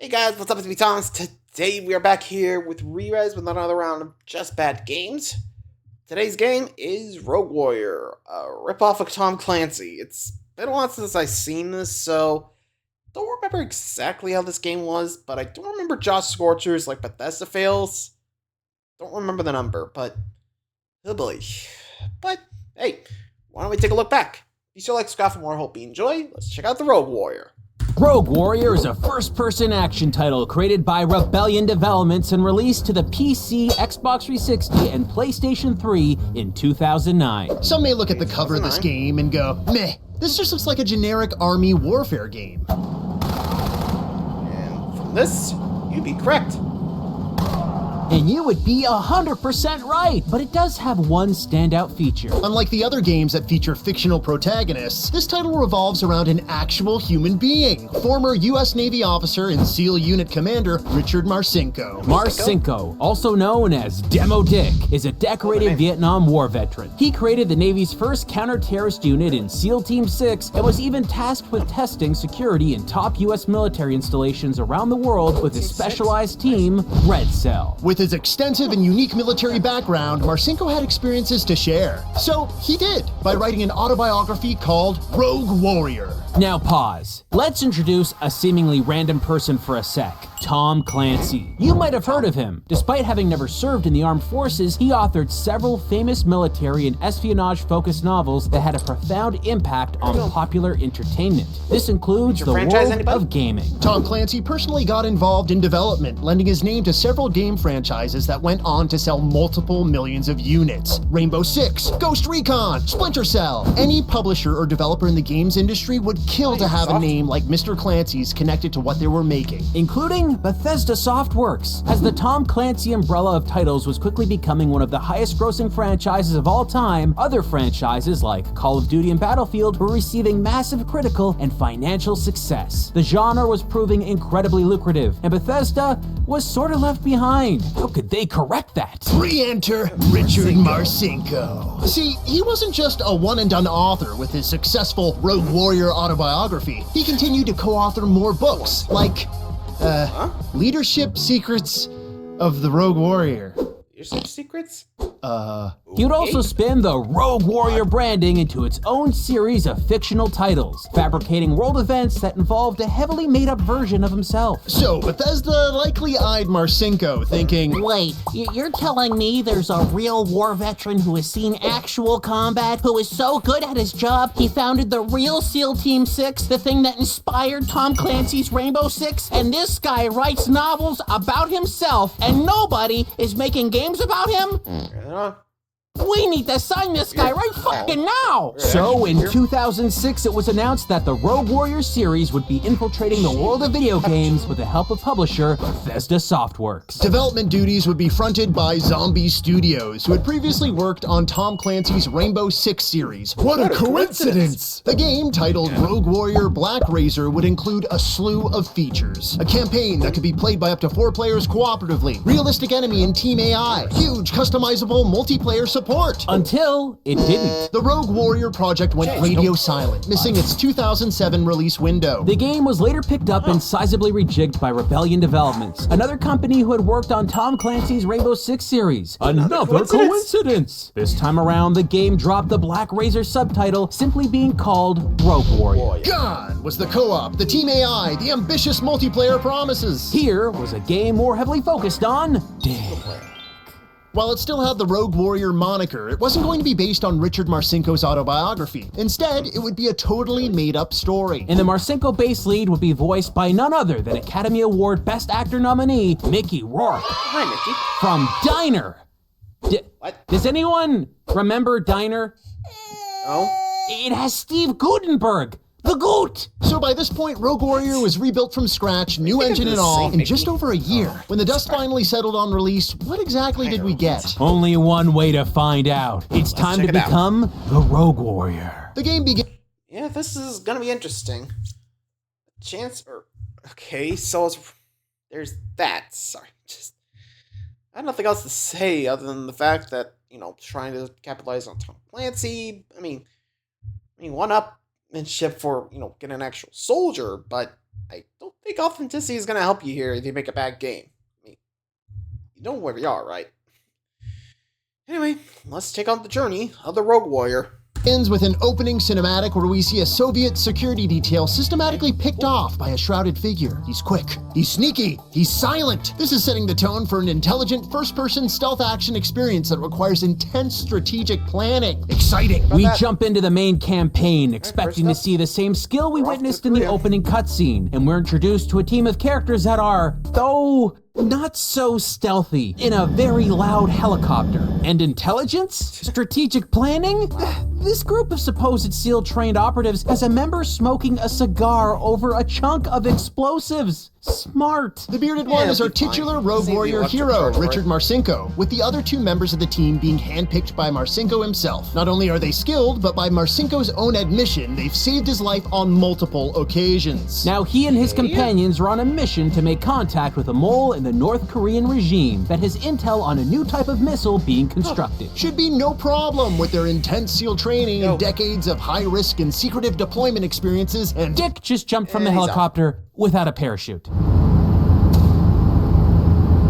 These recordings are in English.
Hey guys, what's up? It's me, Thomas. Today we are back here with Re-Res with another round of Just Bad Games. Today's game is Rogue Warrior, a ripoff of Tom Clancy. It's been a while since I've seen this, so don't remember exactly how this game was, but I don't remember Josh Scorchers like Bethesda fails. Don't remember the number, but oh boy. But hey, why don't we take a look back? If you still like Scott for more, hope you enjoy. Let's check out the Rogue Warrior. Rogue Warrior is a first-person action title created by Rebellion Developments and released to the PC, Xbox 360, and PlayStation 3 in 2009. Some may look at the cover of this game and go, meh, this just looks like a generic army warfare game. And from this, you'd be correct. And you would be 100% right, but it does have one standout feature. Unlike the other games that feature fictional protagonists, this title revolves around an actual human being, former U.S. Navy officer and SEAL Unit Commander Richard Marcinko. Marcinko, also known as Demo Dick, is a decorated Vietnam War veteran. He created the Navy's first counter-terrorist unit in SEAL Team 6 and was even tasked with testing security in top U.S. military installations around the world with his specialized team, Red Cell. With his extensive and unique military background, Marcinko had experiences to share. So he did, by writing an autobiography called Rogue Warrior. Now pause. Let's introduce a seemingly random person for a sec. Tom Clancy. You might have heard of him. Despite having never served in the armed forces, he authored several famous military and espionage-focused novels that had a profound impact on popular entertainment. This includes the world of gaming. Tom Clancy personally got involved in development, lending his name to several game franchises that went on to sell multiple millions of units. Rainbow Six, Ghost Recon, Splinter Cell. Any publisher or developer in the games industry would kill to have a name like Mr. Clancy's connected to what they were making. Including Bethesda Softworks, as the Tom Clancy umbrella of titles was quickly becoming one of the highest grossing franchises of all time. Other franchises like Call of Duty and Battlefield were receiving massive critical and financial success. The genre was proving incredibly lucrative, and Bethesda was sort of left behind. How could they correct that? Re-enter Richard Marcinko. See, he wasn't just a one-and-done author with his successful Rogue Warrior autobiography. He continued to co-author more books, like Leadership Secrets of the Rogue Warrior. Leadership Secrets? He would also spin the Rogue Warrior branding into its own series of fictional titles, fabricating world events that involved a heavily made-up version of himself. So Bethesda likely eyed Marcinko, thinking, wait, you're telling me there's a real war veteran who has seen actual combat, who is so good at his job, he founded the real SEAL Team 6, the thing that inspired Tom Clancy's Rainbow Six, and this guy writes novels about himself, and nobody is making games about him? We need to sign this guy right fucking now! So, in 2006, it was announced that the Rogue Warrior series would be infiltrating the world of video games with the help of publisher Bethesda Softworks. Development duties would be fronted by Zombie Studios, who had previously worked on Tom Clancy's Rainbow Six series. What a coincidence! The game, titled Rogue Warrior Black Razor, would include a slew of features. A campaign that could be played by up to 4 players cooperatively, realistic enemy and team AI, huge customizable multiplayer support. Until it didn't. The Rogue Warrior project went radio silent, missing its 2007 release window. The game was later picked up and sizably rejigged by Rebellion Developments, another company who had worked on Tom Clancy's Rainbow Six series. Another coincidence! This time around, the game dropped the Black Razor subtitle, simply being called Rogue Warrior. Gone was the co-op, the team AI, the ambitious multiplayer promises. Here was a game more heavily focused on dick. While it still had the Rogue Warrior moniker, it wasn't going to be based on Richard Marcinko's autobiography. Instead, it would be a totally made-up story. And the Marcinko-based lead would be voiced by none other than Academy Award Best Actor nominee Mickey Rourke. Hi, Mickey. From Diner. What? Does anyone remember Diner? No? It has Steve Guttenberg. The Goot! So by this point, Rogue Warrior was rebuilt from scratch, new engine and all, in just over a year. When the dust finally settled on release, what exactly did we get? Only one way to find out. It's time to become the Rogue Warrior. The game began... Yeah, this is gonna be interesting. Okay, so there's that. Sorry, I have nothing else to say other than the fact that, trying to capitalize on Tom Clancy. I mean, one-upmanship for, get an actual soldier, but I don't think authenticity is going to help you here if you make a bad game. I mean, you know where we are, right? Anyway, let's take on the journey of the Rogue Warrior. Ends with an opening cinematic where we see a Soviet security detail systematically picked off by a shrouded figure. He's quick, he's sneaky, he's silent. This is setting the tone for an intelligent first-person stealth action experience that requires intense strategic planning. Exciting. We jump into the main campaign, expecting to see the same skill we witnessed in the opening cutscene, and we're introduced to a team of characters that are, though not so stealthy, in a very loud helicopter. And intelligence? Strategic planning? This group of supposed SEAL-trained operatives has a member smoking a cigar over a chunk of explosives. Smart. The bearded one is our titular Rogue Warrior hero, Richard Marcinko, with the other two members of the team being handpicked by Marcinko himself. Not only are they skilled, but by Marcinko's own admission, they've saved his life on multiple occasions. Now he and his companions are on a mission to make contact with a mole in the North Korean regime that has intel on a new type of missile being constructed. Should be no problem with their intense SEAL training and decades of high-risk and secretive deployment experiences, and Dick just jumped from the helicopter without a parachute.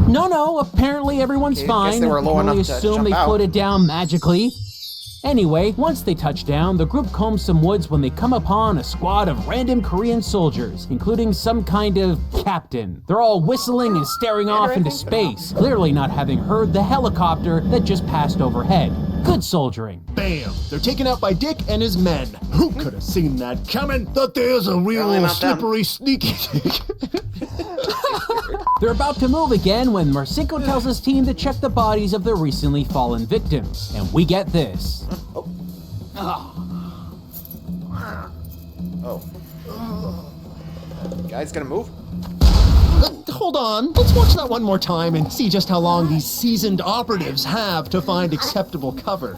No, apparently everyone's fine. They were low Can only enough to assume jump they out. floated down magically. Anyway, once they touch down, the group combs some woods when they come upon a squad of random Korean soldiers, including some kind of captain. They're all whistling and staring off into space, clearly not having heard the helicopter that just passed overhead. Good soldiering. bam! They're taken out by Dick and his men. Who could have seen that coming? That there's a real Apparently not them. slippery, sneaky Dick. They're about to move again when Marcinko tells his team to check the bodies of the recently fallen victims. And we get this. Guys gonna move? Hold on, let's watch that one more time and see just how long these seasoned operatives have to find acceptable cover.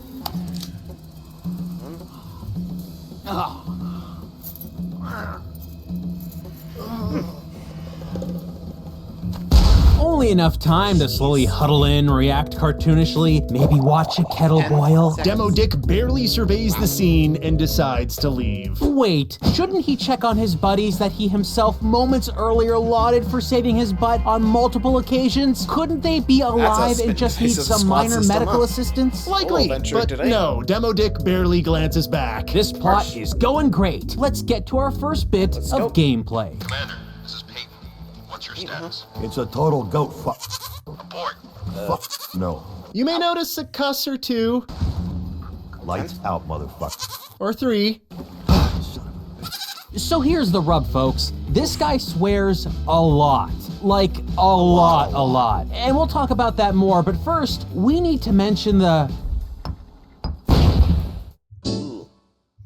Only enough time to slowly huddle in, react cartoonishly, maybe watch a kettle boil. Demo Dick barely surveys the scene and decides to leave. Wait, shouldn't he check on his buddies that he himself moments earlier lauded for saving his butt on multiple occasions? Couldn't they be alive and just need some minor medical assistance? Likely, but no, Demo Dick barely glances back. This plot is going great. Let's get to our first bit of gameplay. Commander, this is Peyton. What's your status? It's a total goat fuck. Report. Fuck. No. You may notice a cuss or two, Lights out, motherfucker. or three. So here's the rub, folks. This guy swears a lot. Like, a lot. And we'll talk about that more, but first, we need to mention the...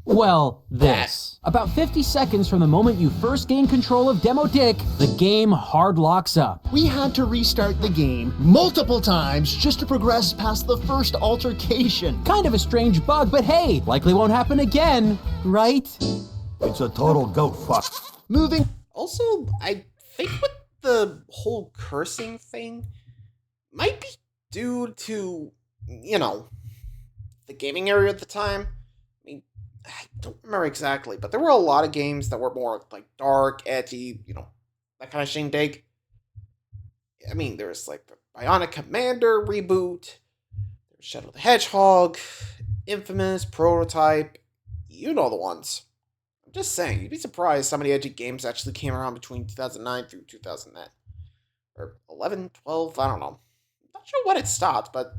Well, this. About 50 seconds from the moment you first gain control of Demo Dick, the game hard locks up. We had to restart the game multiple times just to progress past the first altercation. Kind of a strange bug, but hey, likely won't happen again, right? It's a total goat fuck. Moving Also, I think with the whole cursing thing might be due to, the gaming area at the time. I mean, I don't remember exactly, but there were a lot of games that were more like dark, edgy, that kind of shindig. I mean, there's like the Bionic Commander reboot, there's Shadow the Hedgehog, Infamous, Prototype, you know the ones. I'm just saying, you'd be surprised how many edgy games actually came around between 2009 through 2010. Or 11, 12, I don't know. Not sure when it stopped, but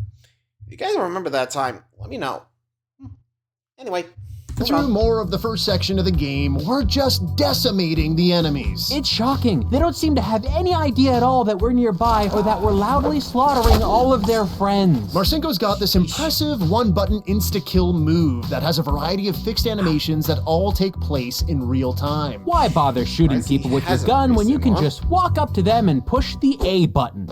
if you guys remember that time, let me know. Anyway, through more of the first section of the game, we're just decimating the enemies. It's shocking. They don't seem to have any idea at all that we're nearby or that we're loudly slaughtering all of their friends. Marcinko's got this impressive one-button insta-kill move that has a variety of fixed animations that all take place in real time. Why bother shooting people with your gun when you can just walk up to them and push the A button?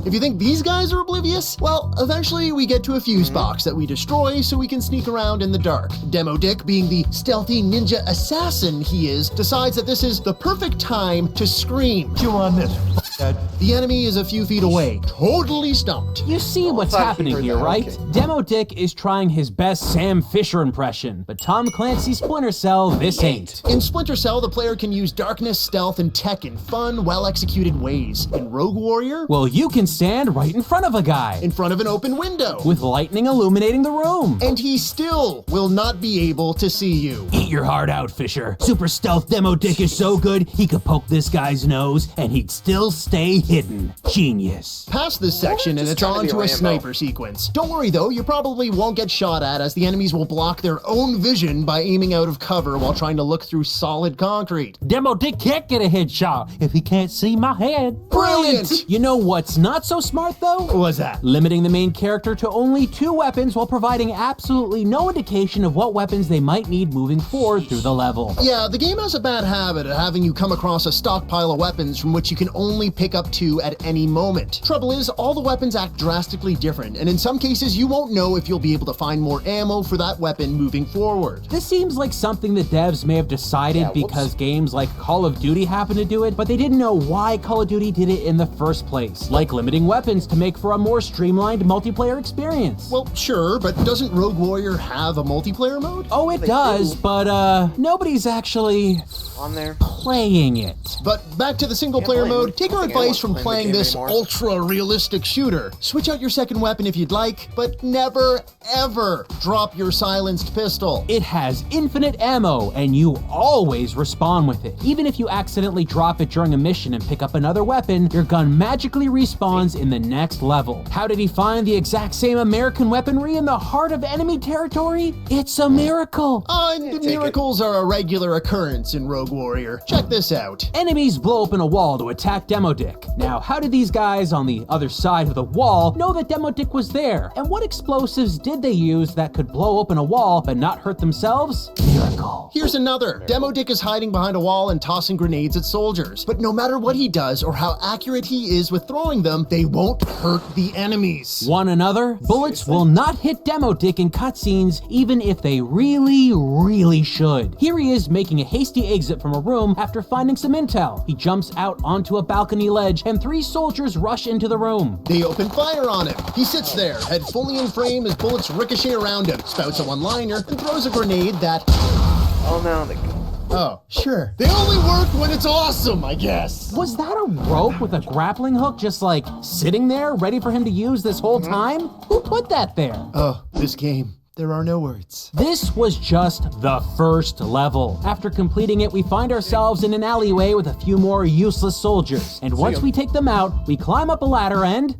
If you think these guys are oblivious, well, eventually we get to a fuse box that we destroy so we can sneak around in the dark. Demo Dick, being the stealthy ninja assassin he is, decides that this is the perfect time to scream. Chew on this. Dead. The enemy is a few feet away, totally stumped. You see what's thought he happening heard here, that, right? okay. Demo Dick is trying his best Sam Fisher impression, but Tom Clancy's Splinter Cell, this ain't. In Splinter Cell, the player can use darkness, stealth, and tech in fun, well-executed ways. In Rogue Warrior, Well, you can stand right in front of a guy, in front of an open window. with lightning illuminating the room. And he still will not be able to see you. Eat your heart out, Fisher. Super stealth Demo Dick is so good, he could poke this guy's nose, and he'd still stay hidden. Genius. Past this section and just it's trying to on be to a Rambo. sniper sequence. Don't worry though, you probably won't get shot at as the enemies will block their own vision by aiming out of cover while trying to look through solid concrete. Demo Dick can't get a headshot if he can't see my head. Brilliant! You know what's not so smart, though? What was that? Limiting the main character to only 2 weapons while providing absolutely no indication of what weapons they might need moving forward through the level. Yeah, the game has a bad habit of having you come across a stockpile of weapons from which you can only pick up 2 at any moment. Trouble is, all the weapons act drastically different, and in some cases you won't know if you'll be able to find more ammo for that weapon moving forward. This seems like something the devs may have decided Yeah, whoops. because games like Call of Duty happen to do it, but they didn't know why Call of Duty did it in the first place, like limiting weapons to make for a more streamlined multiplayer experience. Well, sure, but doesn't Rogue Warrior have a multiplayer mode? Oh, it does, do. but nobody's actually On there. playing it. But back to the single player blame mode, him. take our I think advice from anyone's playing playing the this game anymore. ultra-realistic shooter. Switch out your second weapon if you'd like, but never, ever drop your silenced pistol. It has infinite ammo, and you always respawn with it. Even if you accidentally drop it during a mission and pick up another weapon, your gun magically respawns in the next level. How did he find the exact same American weaponry in the heart of enemy territory? It's a miracle. And miracles are a regular occurrence in Rogue Warrior. Check this out. Enemies blow open a wall to attack Demo Dick. Now, how did these guys on the other side of the wall know that Demo Dick was there? And what explosives did they use that could blow open a wall but not hurt themselves? Miracle. Here's another. Demo Dick is hiding behind a wall and tossing grenades at soldiers. But no matter what he does or how accurate he is with throwing them, they won't hurt the enemies. One another, bullets will not hit Demo Dick in cutscenes even if they really should. Here he is making a hasty exit from a room after finding some intel. He jumps out onto a balcony ledge and 3 soldiers rush into the room. They open fire on him. He sits there, head fully in frame as bullets ricochet around him, spouts a one-liner, and throws a grenade that... Oh, no. They... Oh, sure. They only work when it's awesome, I guess. Was that a rope with a grappling hook just like sitting there ready for him to use this whole time? Who put that there? Oh, this game. There are no words. This was just the first level. After completing it, we find ourselves in an alleyway with a few more useless soldiers. And once we take them out, we climb up a ladder and...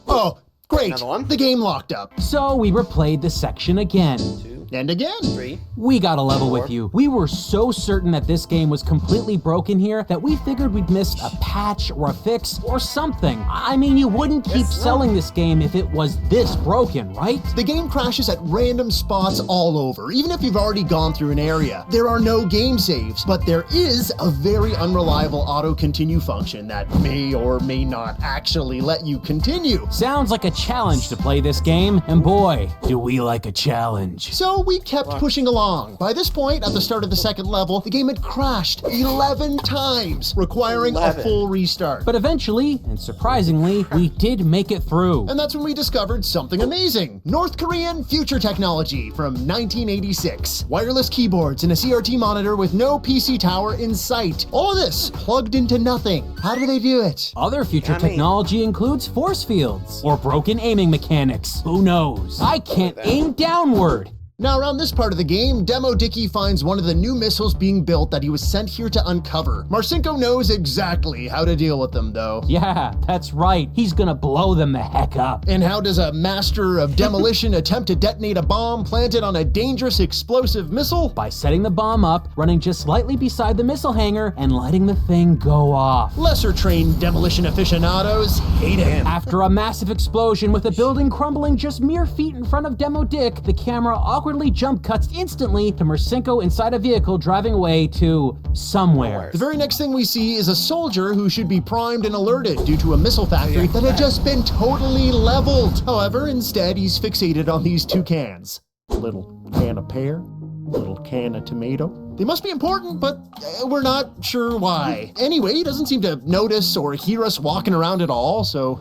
Oh, great. Another one? The game locked up. So we replayed the section again. 2, And again. 3. We got a level 4. with you. We were so certain that this game was completely broken here that we figured we'd missed a patch or a fix or something. I mean, you wouldn't keep selling this game if it was this broken, right? The game crashes at random spots all over, even if you've already gone through an area. There are no game saves, but there is a very unreliable auto-continue function that may or may not actually let you continue. Sounds like a challenge to play this game, and boy, do we like a challenge. So we kept pushing along. By this point, at the start of the second level, the game had crashed 11 times, requiring a 11. full restart. But eventually, and surprisingly, we did make it through. And that's when we discovered something amazing. North Korean future technology from 1986. Wireless keyboards and a CRT monitor with no PC tower in sight. All of this plugged into nothing. How do they do it? Other future technology includes force fields or broken aiming mechanics. Who knows? I can't aim downward. Now, around this part of the game, Demo Dicky finds one of the new missiles being built that he was sent here to uncover. Marcinko knows exactly how to deal with them, though. Yeah, that's right. He's gonna blow them the heck up. And how does a master of demolition attempt to detonate a bomb planted on a dangerous explosive missile? By setting the bomb up, running just slightly beside the missile hangar, and letting the thing go off. Lesser trained demolition aficionados hate him. After a massive explosion with a building crumbling just mere feet in front of Demo Dick, the camera awkwardly jump cuts instantly to Marcinko inside a vehicle driving away to somewhere. The very next thing we see is a soldier who should be primed and alerted due to a missile factory that had just been totally leveled. However, instead he's fixated on these 2 cans. A little can of pear Little can of tomato. They must be important, but we're not sure why. Anyway, he doesn't seem to notice or hear us walking around at all, so...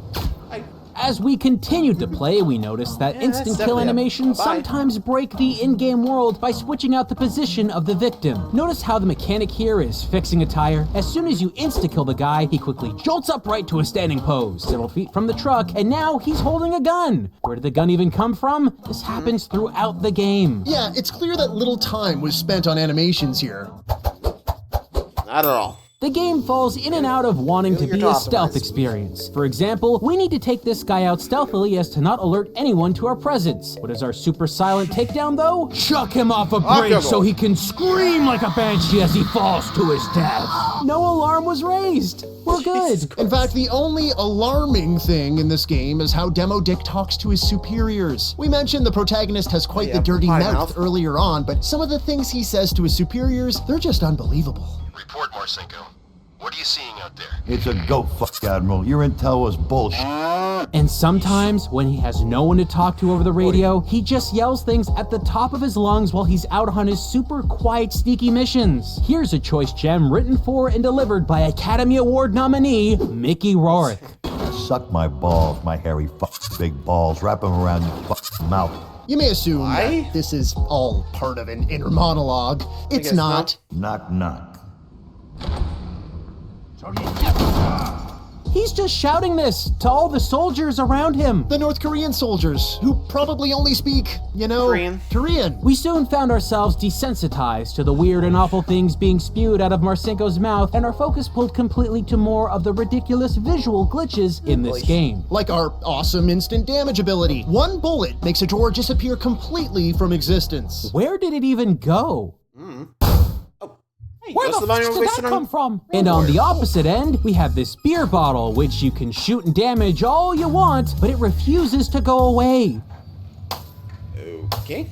As we continued to play, we noticed that instant that's kill definitely animations bye. sometimes break the in-game world by switching out the position of the victim. Notice how the mechanic here is fixing a tire. As soon as you insta-kill the guy, he quickly jolts upright to a standing pose, several feet from the truck, and now he's holding a gun. Where did the gun even come from? This happens throughout the game. Yeah, it's clear that little time was spent on animations here. Not at all. The game falls in and out of wanting to You're be a optimized. stealth experience. For example, we need to take this guy out stealthily as to not alert anyone to our presence. What is our super silent takedown though? Chuck him off a bridge so he can scream like a banshee as he falls to his death. No alarm was raised. We're good. In fact, the only alarming thing in this game is how Demo Dick talks to his superiors. We mentioned the protagonist has quite Yeah, the dirty pie mouth mouth. earlier on, but some of the things he says to his superiors, they're just unbelievable. Report, Marcinko. What are you seeing out there? It's a goat fuck, Admiral. Your intel was bullshit. And sometimes, when he has no one to talk to over the radio, he just yells things at the top of his lungs while he's out on his super quiet, sneaky missions. Here's a choice gem written for and delivered by Academy Award nominee Mickey Rourke. Suck my balls, my hairy fuck big balls. Wrap them around your fuck mouth. You may assume Why? that this is all part of an inner monologue. It's guess not. Knock, knock. He's just shouting this to all the soldiers around him. The North Korean soldiers, who probably only speak, Korean. We soon found ourselves desensitized to the weird and awful things being spewed out of Marcinko's mouth, and our focus pulled completely to more of the ridiculous visual glitches in this game. Like our awesome instant damage ability. One bullet makes a door disappear completely from existence. Where did it even go? Hey, Where most the of money fuck we're did wasting that on- come from? And on the opposite end, we have this beer bottle, which you can shoot and damage all you want, but it refuses to go away. Okay.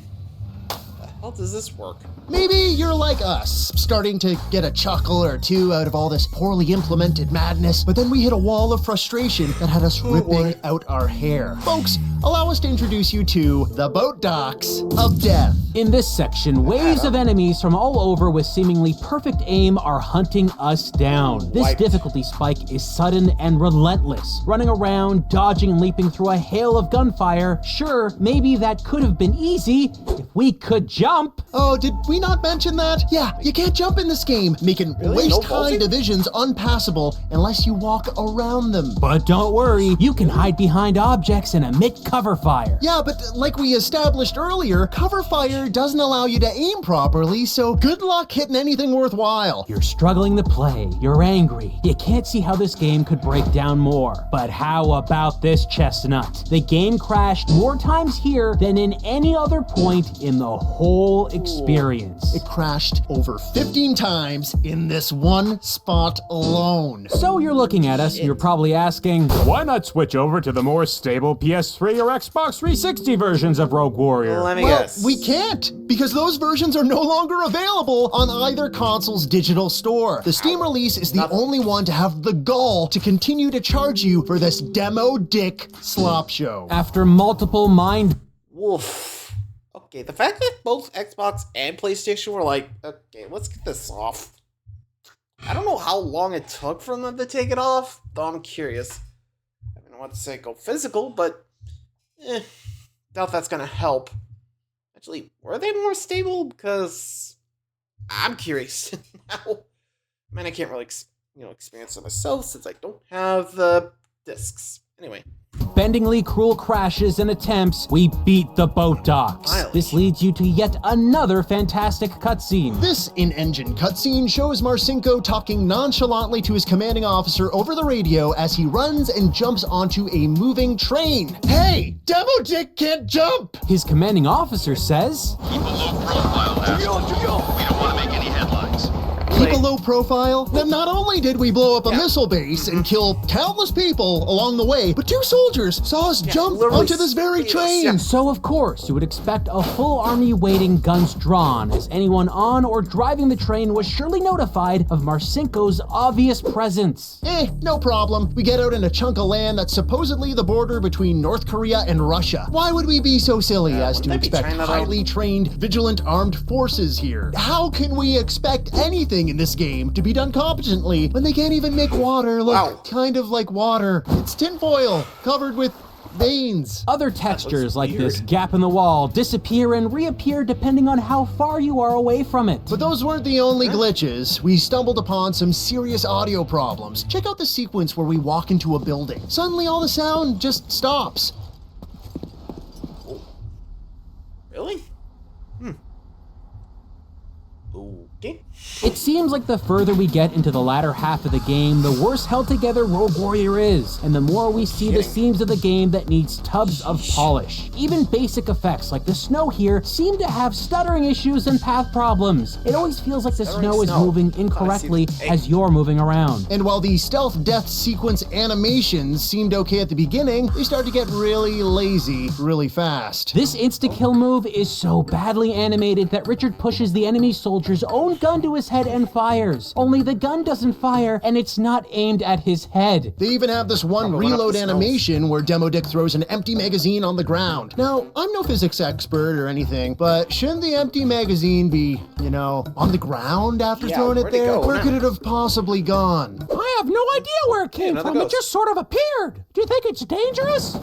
How does this work? Maybe you're like us, starting to get a chuckle or two out of all this poorly implemented madness, but then we hit a wall of frustration that had us ripping out our hair. Folks, allow us to introduce you to the boat docks of death. In this section, waves of enemies from all over with seemingly perfect aim are hunting us down. This Wiped. difficulty spike is sudden and relentless. Running around, dodging and leaping through a hail of gunfire. Sure, maybe that could have been easy if we could jump. Oh, did we not mention that? Yeah, you can't jump in this game, making Really? No waist-high vaulting? divisions unpassable unless you walk around them. But don't worry, you can hide behind objects and emit cover fire. Yeah, but like we established earlier, cover fire doesn't allow you to aim properly, so good luck hitting anything worthwhile. You're struggling to play, you're angry, you can't see how this game could break down more. But how about this chestnut? The game crashed more times here than in any other point in the whole experience. It crashed over 15 times in this one spot alone. So you're looking at us, you're probably asking, why not switch over to the more stable PS3 or Xbox 360 versions of Rogue Warrior? Let me Well, guess. we can't, because those versions are no longer available on either console's digital store. The Steam release is the only one to have the gall to continue to charge you for this demo dick slop show. After multiple mind Woof. Okay, the fact that both Xbox and PlayStation were like, okay, let's get this off. I don't know how long it took for them to take it off, though I'm curious. I don't want to say go physical, but doubt that's gonna help. Actually, were they more stable? Because I'm curious now. I mean, I can't really, experience it myself since I don't have the discs. Anyway. bendingly cruel crashes and attempts, we beat the boat docks. Finally. This leads you to yet another fantastic cutscene. This in-engine cutscene shows Marcinko talking nonchalantly to his commanding officer over the radio as he runs and jumps onto a moving train. Hey, Demo Dick can't jump! His commanding officer says, Keep a low profile, asshole. We don't want to make any headlines. keep a low profile? Then not only did we blow up a missile base and kill countless people along the way, but 2 soldiers saw us jump onto this very train. So of course, you would expect a full army waiting, guns drawn, as anyone on or driving the train was surely notified of Marcinko's obvious presence. No problem. We get out in a chunk of land that's supposedly the border between North Korea and Russia. Why would we be so silly as to expect highly trained, vigilant armed forces here? How can we expect anything in this game to be done competently when they can't even make water look kind of like water? It's tinfoil covered with veins. Other textures like this gap in the wall disappear and reappear depending on how far you are away from it. But those weren't the only glitches. We stumbled upon some serious audio problems. Check out the sequence where we walk into a building. Suddenly all the sound just stops. Really? Okay. It seems like the further we get into the latter half of the game, the worse held together Rogue Warrior is, and the more we see the seams of the game that needs tubs of polish. Even basic effects like the snow here seem to have stuttering issues and path problems. It always feels like the snow is moving incorrectly as you're moving around. And while the stealth death sequence animations seemed okay at the beginning, they start to get really lazy really fast. This insta-kill move is so badly animated that Richard pushes the enemy soldier's own gun to his head and fires. Only the gun doesn't fire, and it's not aimed at his head. They even have this one reload animation where Demo Dick throws an empty magazine on the ground. Now, I'm no physics expert or anything, but shouldn't the empty magazine be, on the ground after throwing it there? Where could it have possibly gone? I have no idea where it came from. It just sort of appeared. Do you think it's dangerous?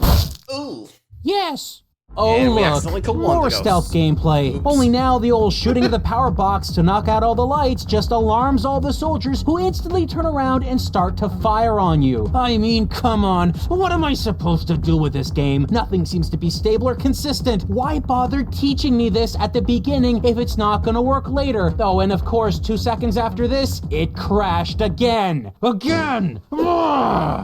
Ooh. Yes. Oh look, more stealth gameplay. Only now the old shooting of the power box to knock out all the lights just alarms all the soldiers who instantly turn around and start to fire on you. I mean, come on, what am I supposed to do with this game? Nothing seems to be stable or consistent. Why bother teaching me this at the beginning if it's not gonna work later? Oh, and of course, 2 seconds after this, it crashed again.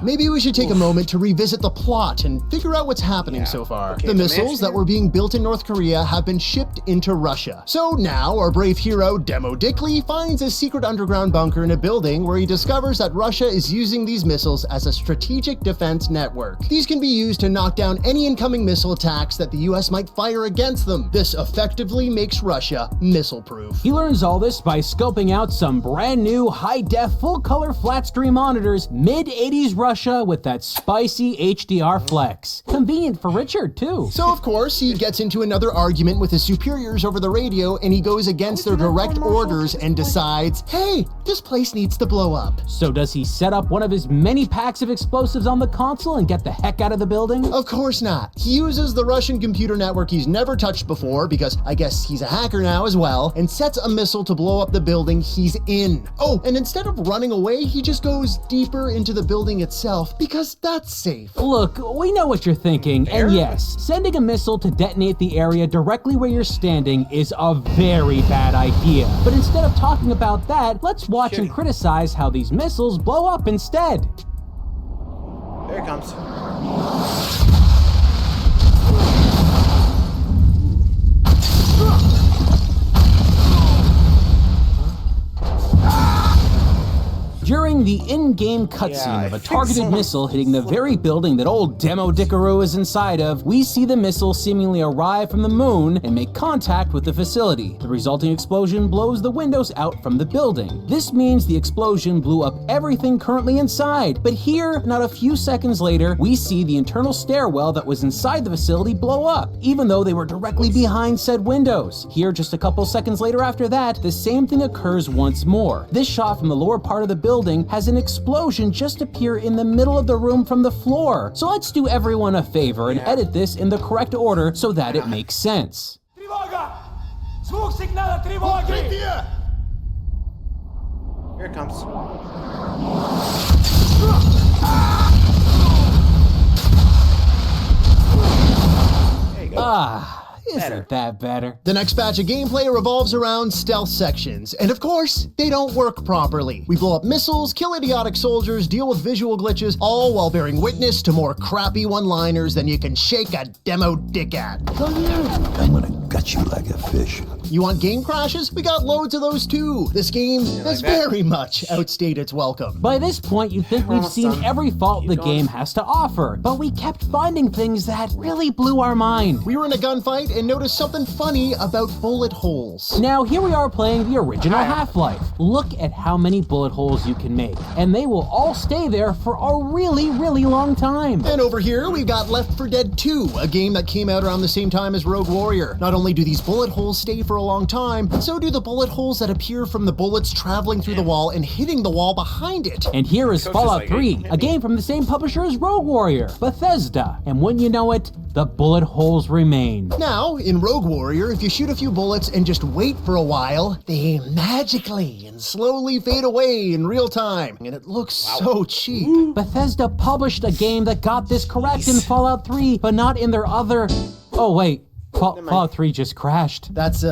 Maybe we should take a moment to revisit the plot and figure out what's happening so far. The missiles that were being built in North Korea have been shipped into Russia. So now our brave hero Demo Dickley finds a secret underground bunker in a building where he discovers that Russia is using these missiles as a strategic defense network. These can be used to knock down any incoming missile attacks that the US might fire against them. This effectively makes Russia missile-proof. He learns all this by scoping out some brand new high-def full-color flat-screen monitors, mid-80s Russia with that spicy HDR flex. Convenient for Richard too. So of course, he gets into another argument with his superiors over the radio, and he goes against their direct orders and decides, hey, this place needs to blow up. So does he set up one of his many packs of explosives on the console and get the heck out of the building? Of course not. He uses the Russian computer network he's never touched before, because I guess he's a hacker now as well, and sets a missile to blow up the building he's in. Oh, and instead of running away, he just goes deeper into the building itself, because that's safe. Look, we know what you're thinking, and yes, sending a missile to detonate the area directly where you're standing is a very bad idea. But instead of talking about that, let's watch and criticize how these missiles blow up instead. There it comes. During the in-game cutscene of a targeted missile hitting the very building that old Demo Dickaroo is inside of, we see the missile seemingly arrive from the moon and make contact with the facility. The resulting explosion blows the windows out from the building. This means the explosion blew up everything currently inside. But here, not a few seconds later, we see the internal stairwell that was inside the facility blow up, even though they were directly behind said windows. Here, just a couple seconds later after that, the same thing occurs once more. This shot from the lower part of the building has an explosion just appear in the middle of the room from the floor. So let's do everyone a favor and edit this in the correct order so that it makes sense. Here it comes. There you go. Isn't that better? The next batch of gameplay revolves around stealth sections, and of course, they don't work properly. We blow up missiles, kill idiotic soldiers, deal with visual glitches, all while bearing witness to more crappy one-liners than you can shake a Demo Dick at. I'm gonna got you like a fish. You want game crashes? We got loads of those too. This game has very much outstayed its welcome. By this point, you'd think we've almost seen done. every fault Keep the going. game has to offer, but we kept finding things that really blew our mind. We were in a gunfight and noticed something funny about bullet holes. Now, here we are playing the original Half-Life. Look at how many bullet holes you can make, and they will all stay there for a really, really long time. And over here, we've got Left 4 Dead 2, a game that came out around the same time as Rogue Warrior. Not only do these bullet holes stay for a long time, but so do the bullet holes that appear from the bullets traveling through the wall and hitting the wall behind it. And here is Coach is Fallout like, 3, "Hit a me." game from the same publisher as Rogue Warrior, Bethesda. And when you know it, the bullet holes remain. Now, in Rogue Warrior, if you shoot a few bullets and just wait for a while, they magically and slowly fade away in real time. And it looks so cheap. Bethesda published a game that got this correct in Fallout 3, but not in their other... Oh, wait. Fallout 3 just crashed. That's,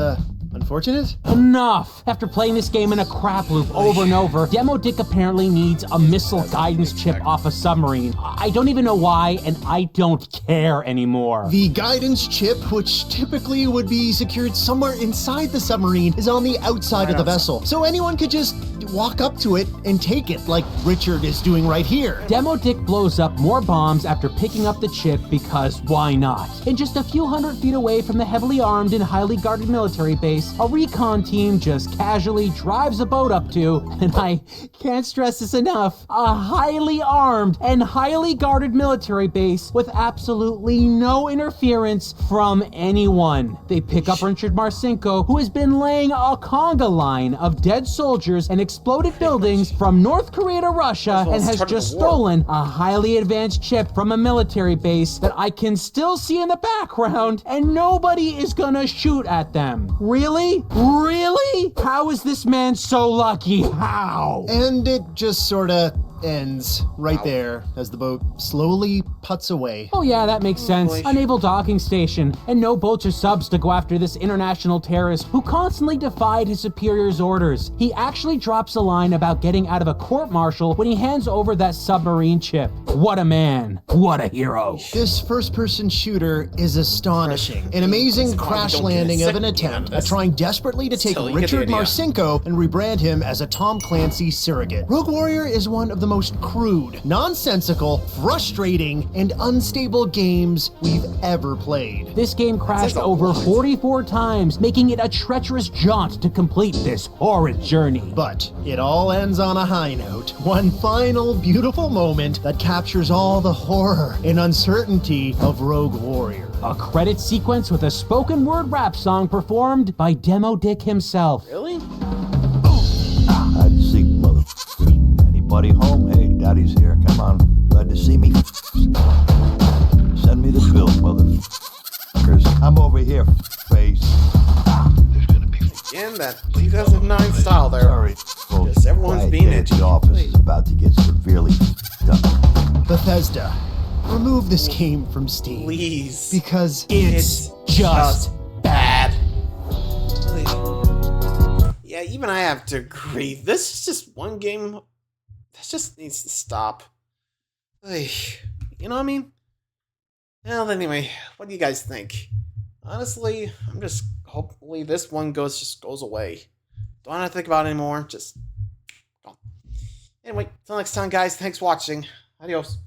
unfortunate? Enough! After playing this game in a crap loop over and over, Demo Dick apparently needs a missile guidance chip off a submarine. I don't even know why, and I don't care anymore. The guidance chip, which typically would be secured somewhere inside the submarine, is on the outside of the vessel. So anyone could just walk up to it and take it, like Richard is doing right here. Demo Dick blows up more bombs after picking up the chip because why not? And just a few hundred feet away from the heavily armed and highly guarded military base, a recon team just casually drives a boat up to, and I can't stress this enough, a highly armed and highly guarded military base with absolutely no interference from anyone. They pick up Richard Marcinko, who has been laying a conga line of dead soldiers and exploded buildings from North Korea to Russia, and has just stolen a highly advanced chip from a military base that I can still see in the background, and nobody is gonna shoot at them. Really? Really? How is this man so lucky? How? And it just sorta ends right there as the boat slowly puts away. Oh yeah, that makes sense. boy. A naval docking station, and no boats or subs to go after this international terrorist who constantly defied his superior's orders. He actually drops a line about getting out of a court-martial when he hands over that submarine chip. What a man. What a hero. This first-person shooter is astonishing. An amazing crash landing of an attempt at trying desperately to take Still, you get the Richard idea. Marcinko and rebrand him as a Tom Clancy surrogate. Rogue Warrior is one of the most crude, nonsensical, frustrating, and unstable games we've ever played. This game crashed a over lot. 44 times, making it a treacherous jaunt to complete this horrid journey. But it all ends on a high note. One final beautiful moment that captures all the horror and uncertainty of Rogue Warrior. A credit sequence with a spoken word rap song performed by Demo Dick himself. Really? I'd see mother. Anybody home? Hey, daddy's here. Come on. Glad to see me. Send me the bill, motherfuckers. I'm over here, face. Again, that 2009 style there. Sorry, folks. Just everyone's Quiet being day at itchy. The office is about to get severely up. Bethesda, remove this game from Steam. Please. Because It's just bad. Yeah, even I have to agree. This is just one game that just needs to stop. Ugh. You know what I mean? Well, anyway, what do you guys think? Honestly, I'm just hopefully this one just goes away. Don't have to think about it anymore. Just go. Anyway, till next time, guys. Thanks for watching. Adios.